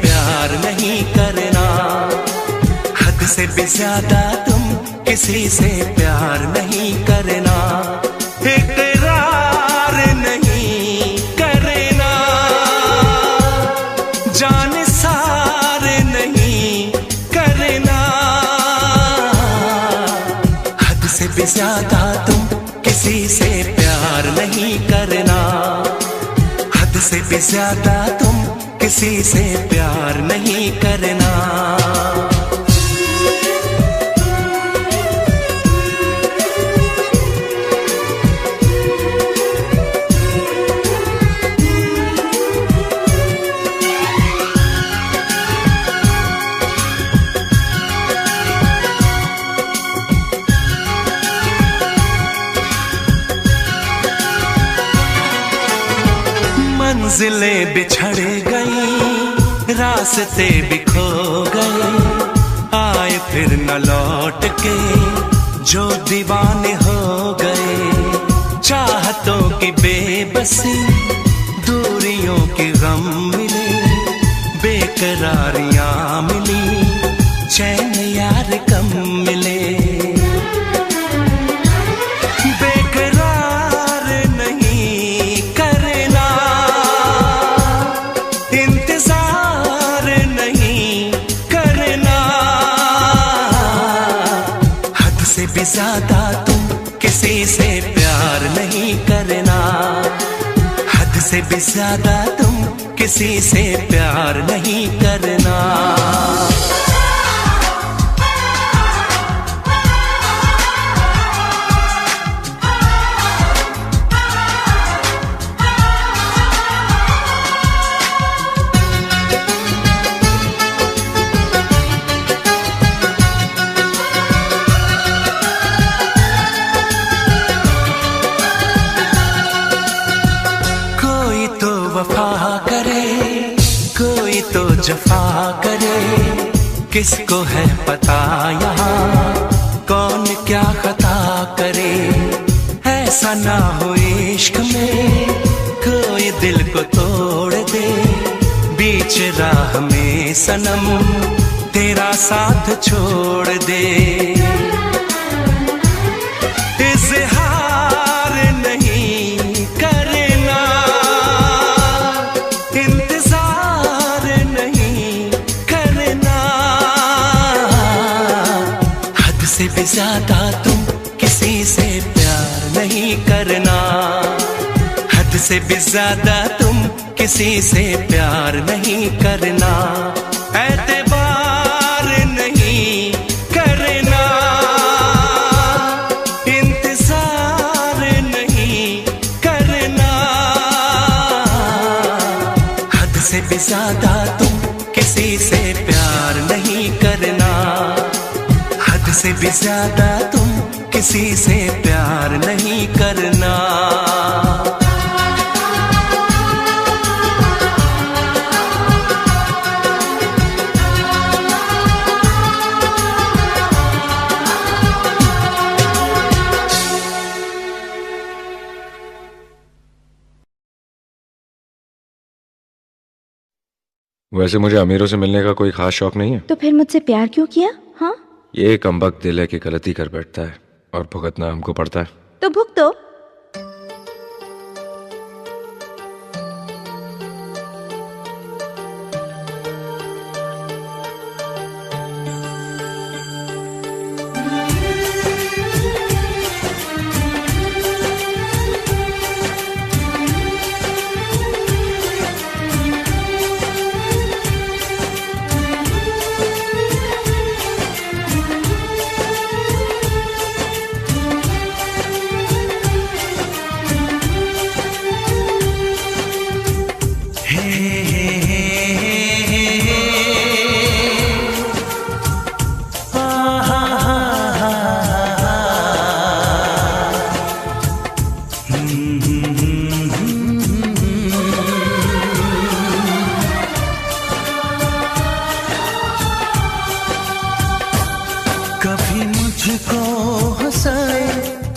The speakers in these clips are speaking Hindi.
प्यार नहीं करना, हद से भी ज्यादा तुम किसी से प्यार नहीं करना, इकरार नहीं करना, जान सार नहीं करना, हद से भी ज्यादा तुम किसी से प्यार नहीं करना, हद से भी ज्यादा तुम किसी से प्यार नहीं करना। मंजिलें बिछड़ गई, रास्ते भी खो गए, आए फिर न लौट के जो दीवाने हो गए, चाहतों की बेबसी दूरियों के गम मिले, बेकरारियां मिली, चैन यार कम मिले, ज्यादा तुम किसी से प्यार नहीं करना, हद से भी ज्यादा तुम किसी से प्यार नहीं करना। जफा करे किसको है पता यहाँ कौन क्या खता करे, ऐसा ना हो इश्क में कोई दिल को तोड़ दे, बीच राह में सनम तेरा साथ छोड़ दे, इज़हार नहीं करना, इंतजार नहीं करना, हद से भी ज्यादा तुम किसी से प्यार नहीं करना, हद से भी ज्यादा तुम किसी से प्यार नहीं करना, एतबार नहीं करना, इंतजार नहीं करना, हद से भी ज्यादा तुम किसी से प्यार नहीं करना, हद से भी ज्यादा तुम किसी से प्यार नहीं करना। वैसे मुझे अमीरों से मिलने का कोई खास शौक नहीं है। तो फिर मुझसे प्यार क्यों किया? हाँ, ये कमबख्त दिल है कि गलती कर बैठता है और भुगतना हमको पड़ता है। तो भुगतो।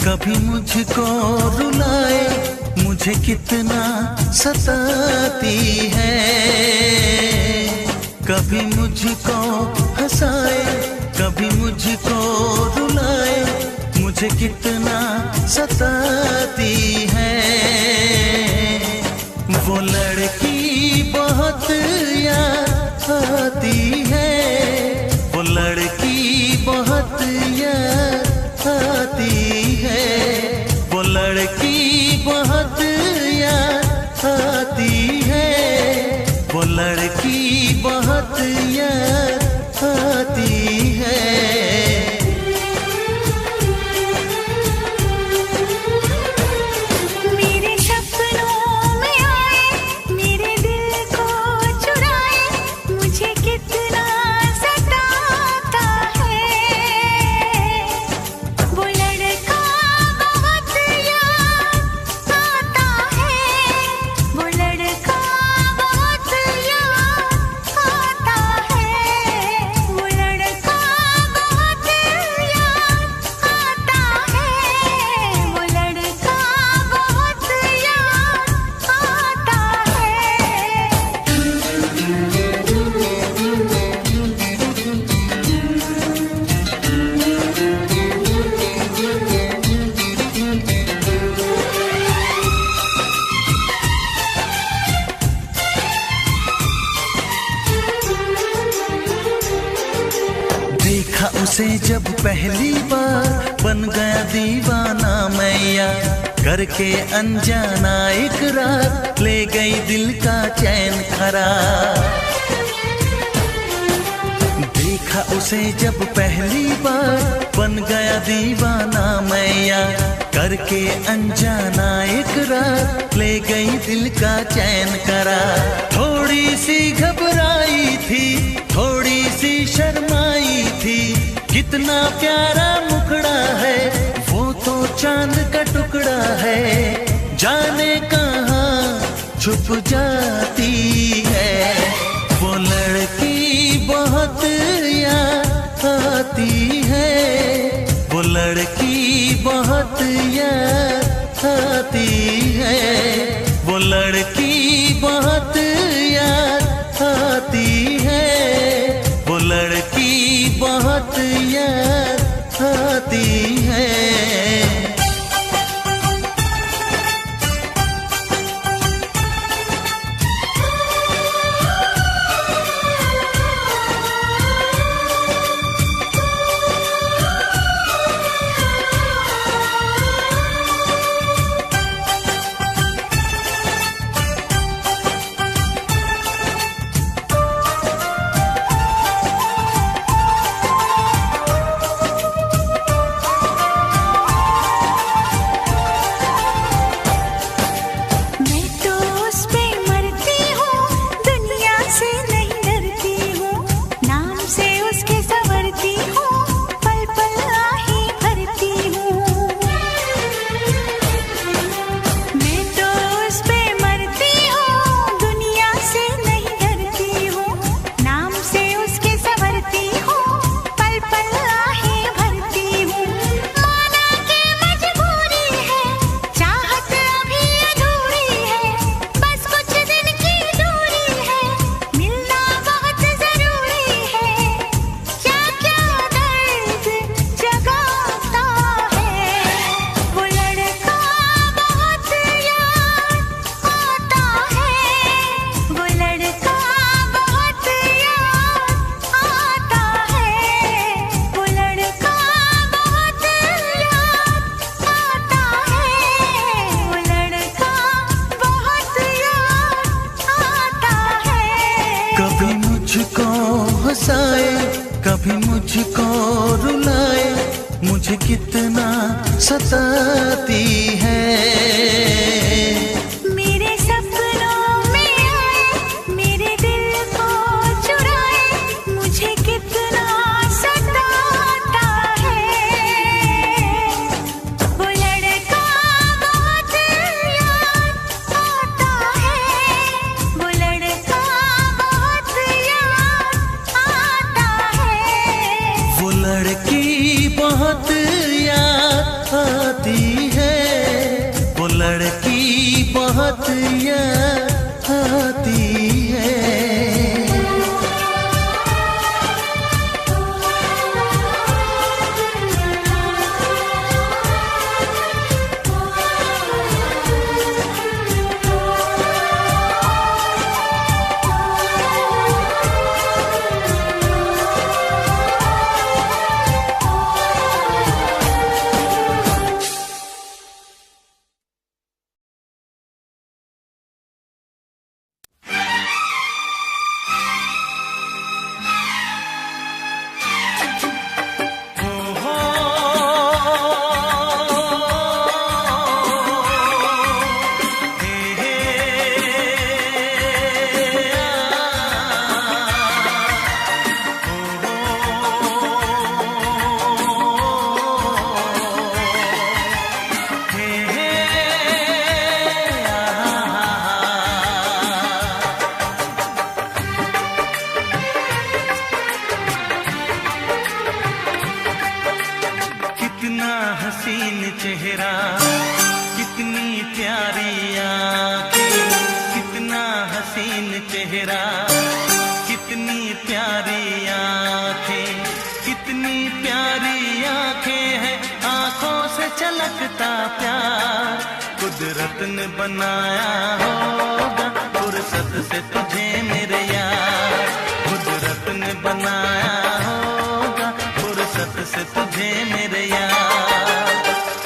कभी मुझको रुलाए, मुझे कितना सताती है, कभी मुझको हंसाए, कभी मुझको रुलाए, मुझे कितना सताती है। वो लड़की बहुत याद आती है, वो लड़की बहुत याद आती है, वो लड़की बहुत याद आती है, वो लड़की बहुत याद आती है। मेरे सपनों में आए, मेरे दिल को चुराए, मुझे कितना सताता है। वो लड़का बहुत याद आता है, वो लड़का बहुत याद आता है, वो लड़का बहुत याद आता है, वो लड़का बहुत याद आता देखा उसे जब पहली बार, बन गया दीवाना मैया, करके अनजाना इकरार, ले गई दिल का चैन करार। देखा उसे जब पहली बार, बन गया दीवाना मैया, करके अनजाना इकरार, ले गई दिल का चैन करार। थोड़ी सी घबराई थी, थोड़ी सी शर्माई थी, कितना प्यारा मुखड़ा है, वो तो चांद का टुकड़ा है, जाने कहाँ छुप जाती है। वो लड़की बहुत याद आती है, वो लड़की बहुत याद आती है, वो लड़की बहुत याद आती है, वो लड़की बहुत याद आती है। मैं तो उस पे मरती हूँ, दुनिया से नहीं डरती हूँ, नाम से उसके संवरती हूँ, पल पल आही भरती हूँ। मैं तो उस पे मरती हूँ, दुनिया से नहीं डरती हूँ, नाम से उसके संवरती हूँ, पल पल आही भरती हूँ। माना के मजबूरी है, चाहत अभी अधूरी है, बस कुछ दिन की दूरी है, मिलना बहुत जरूरी है। क्या क्या दर्द जगाता है, वो लड़का बहुत याद आता है, वो लड़का बहुत याद आता है, वो लड़का बहुत याद आता है, वो लड़का बहुत याद आता है। कभी मुझको हंसाए, कभी मुझको रुलाए, मुझे कितना सताती है। मेरे सपनों में आए, मेरे दिल को चुराए, मुझे कितना सताता है। वो लड़का बहुत याद आता है, वो लड़का बहुत याद आता है, वो लड़की बहुत याद आती है, वो लड़की हसीन चेहरा, कितनी प्यारी आंखें, कितना हसीन चेहरा, कितनी प्यारी आंखें, कितनी प्यारी आंखें हैं, आंखों से छलकता प्यार। कुदरत ने बनाया होगा फुर्सत से तुझे मेरे यार, कुदरत ने बनाया होगा फुर्सत से तुझे मेरे यार।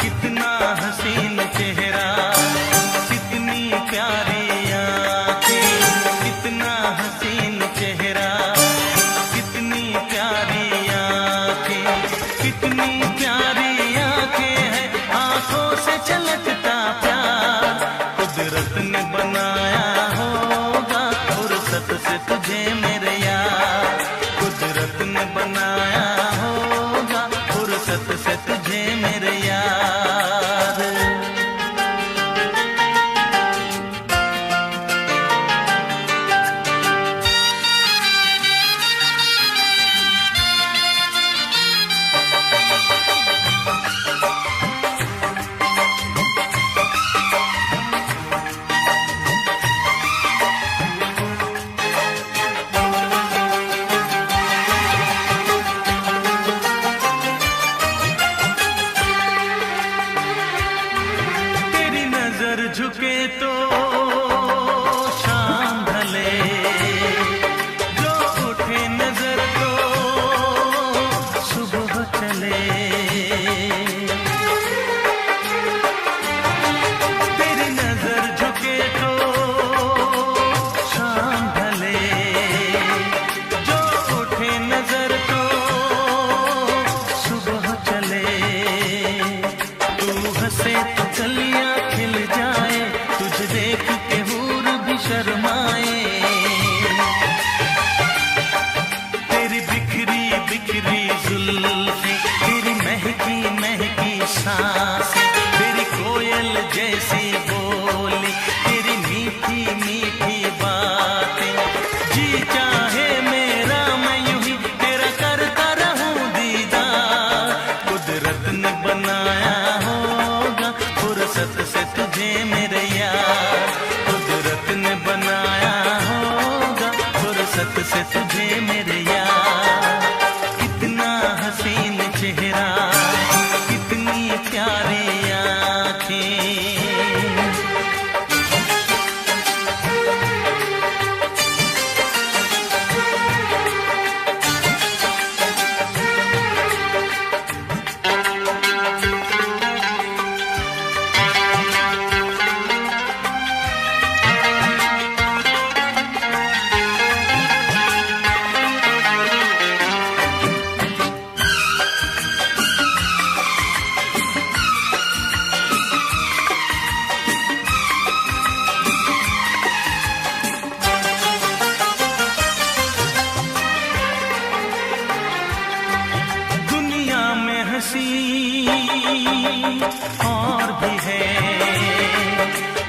कितना हसीन चेहरा, कितनी प्यारी आंखें, कितना हसीन चेहरा, कितनी प्यारी आंखें, कितनी प्यारी आंखें हैं, आंखों से छलकता प्यार। कुदरत ने बनाया होगा फुर्सत से तुझे मेरे यार, कुदरत ने बनाया होगा फुर्सत से तुझे मेरे यार। तेरी नजर झुके तो शाम ढले, जो उठे नजर तो सुबह चले। तेरी नजर झुके तो शाम ढले, जो उठे नजर तो सुबह चले। तू हंसे तो कलियां खिल जाए, तुझे देख के हूर भी शर्माए। तेरी बिखरी बिखरी जुल्फे, तेरी महकी महकी सांसें, तेरी कोयल जैसी बोली, तेरी मीठी मीठी बातें। जी चाहे मेरा मैं यूं ही तेरा करता रहूं दीदार। कुदरत ने बनाया होगा फुर्सत से तुझे मेरे यार, कुदरत ने बनाया होगा फुर्सत से तुझे मेरे यार। कितना हसीन चेहरा, कितनी प्यारी आंखें। दुनिया में हंसी और भी है,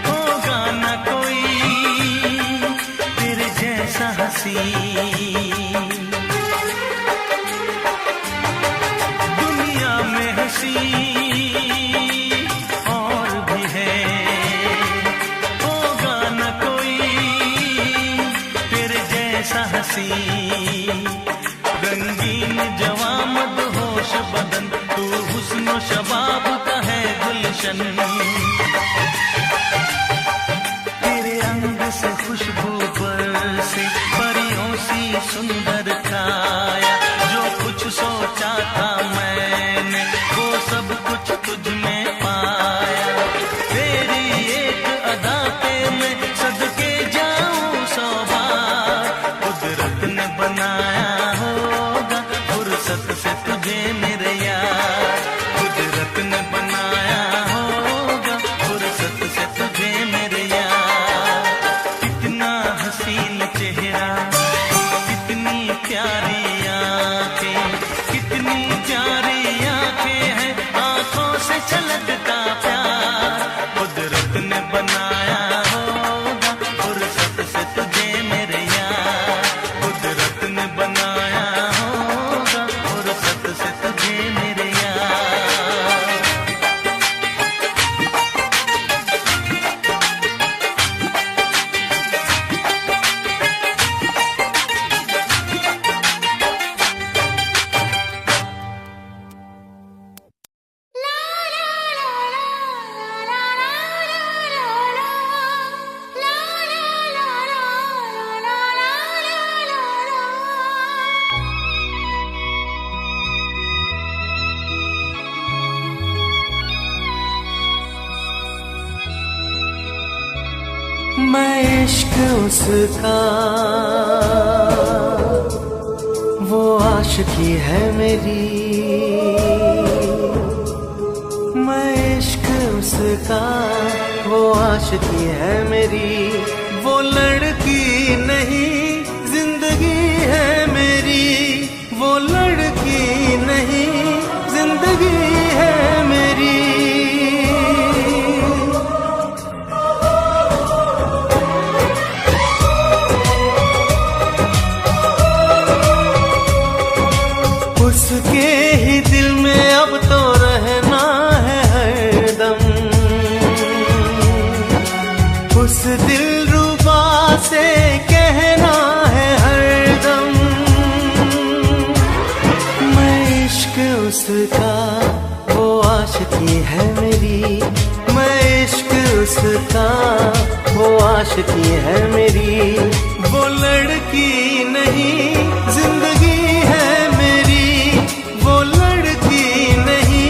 होगा न कोई तेरे जैसा हंसी। दुनिया में हंसी और भी है, होगा न कोई तेरे जैसा हंसी। रंगीन जवां मदहोश बदन, तू हुस्न शबाब का है गुलशन। तेरे अंग से खुशबू बरसे, परियों सी सुंदर काया। जो कुछ सोचा था मैंने वो सब कुछ तुझ में पाया। तेरी एक अदा पे मैं सदके जाऊं 100 बार। कुदरत ने बनाया होगा फुर्सत से तुझे मेरे यार, कुदरत ने बनाया होगा फुर्सत से तुझे मेरे यार। कितना हसीन चेहरा, कितनी प्यारी आंखें, कितनी प्यारी आंखें हैं, आंखों से छलकता प्यार। कुदरत ने बनाया होगा फुर्सत से तुझे मेरे यार, कुदरत ने इश्क उसका वो आशिकी है मेरी, मैं इश्क उसका वो आशिकी है मेरी, वो लड़की नहीं जिंदगी है मेरी, वो लड़की नहीं जिंदगी है मेरी। उसके ही दिल में अब तो रहना है हरदम, उस दिलरुबा से कहना है हरदम, मैं इश्क उसका वो आशिकी है मेरी, मैं इश्क उसका वो आशिकी है मेरी, वो लड़की नहीं जिंदगी है मेरी, वो लड़की नहीं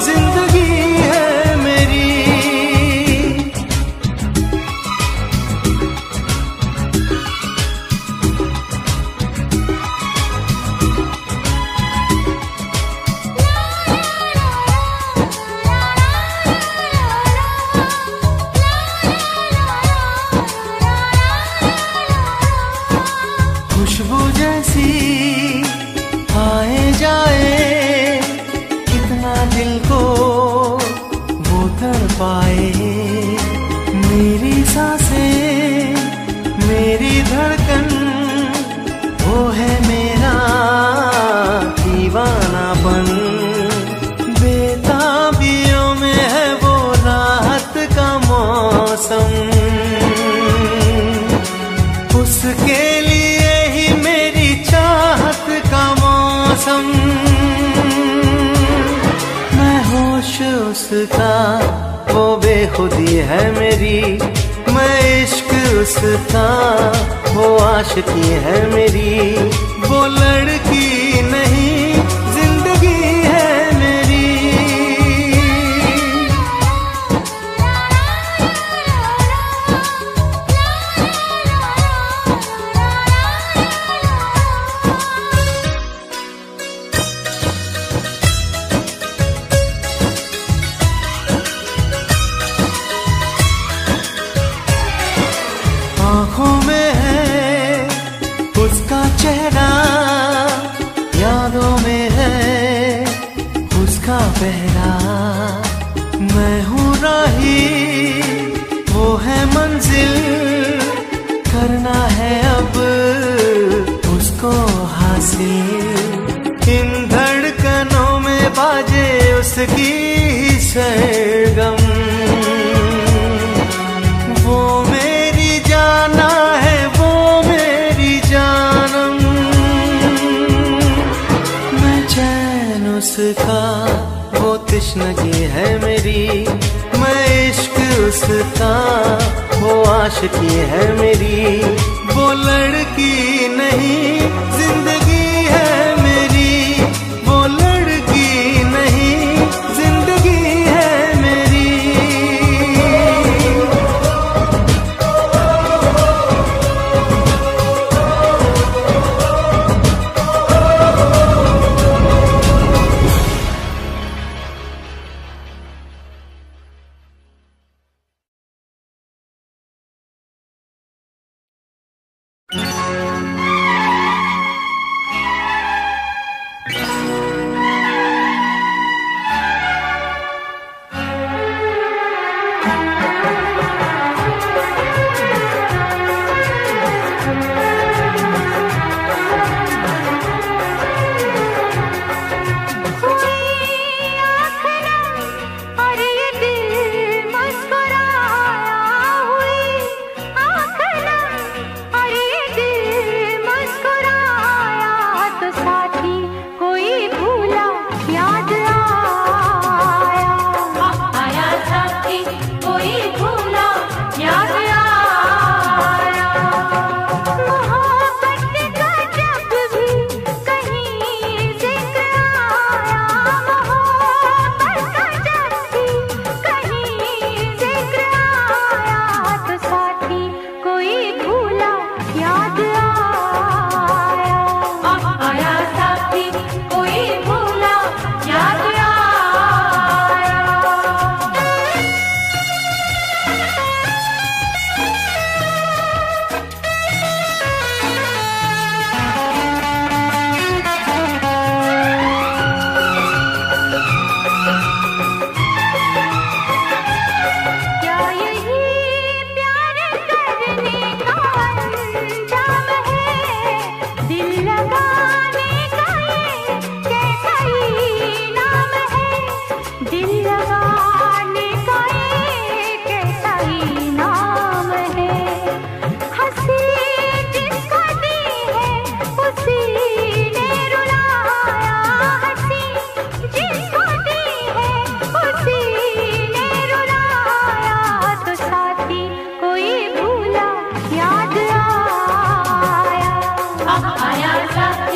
जिंदगी है मेरी। खुशबू जैसी आए जाए कितना दिल को वो तड़पाए, मेरी सांसें मेरी धड़कन वो है मेरा दीवानापन, बेताबियों में है वो राहत का मौसम, उसके लिए ही मेरी चाहत का मौसम, मैं होश उसका वो बेखुदी है मेरी, मैं इश्क उसका वो आशिकी है मेरी, वो लड़की नहीं जिंदगी है मेरी। आँखों में है उसका चेहरा, यादों में है उसका पहरा, मैं हूँ राही वो है मंजिल, करना है अब उसको हासिल, इन धड़कनों में बाजे उसकी ही सरगम, वो मेरी जाना है वो मेरी जानम, मैं चैन उसका वो तृष्णगी है मेरी, मैं इश्क उसका वो आशिकी है मेरी, वो लड़की नहीं जिंदगी है मेरी, वो लड़की नहीं जिंदगी है मेरी। ला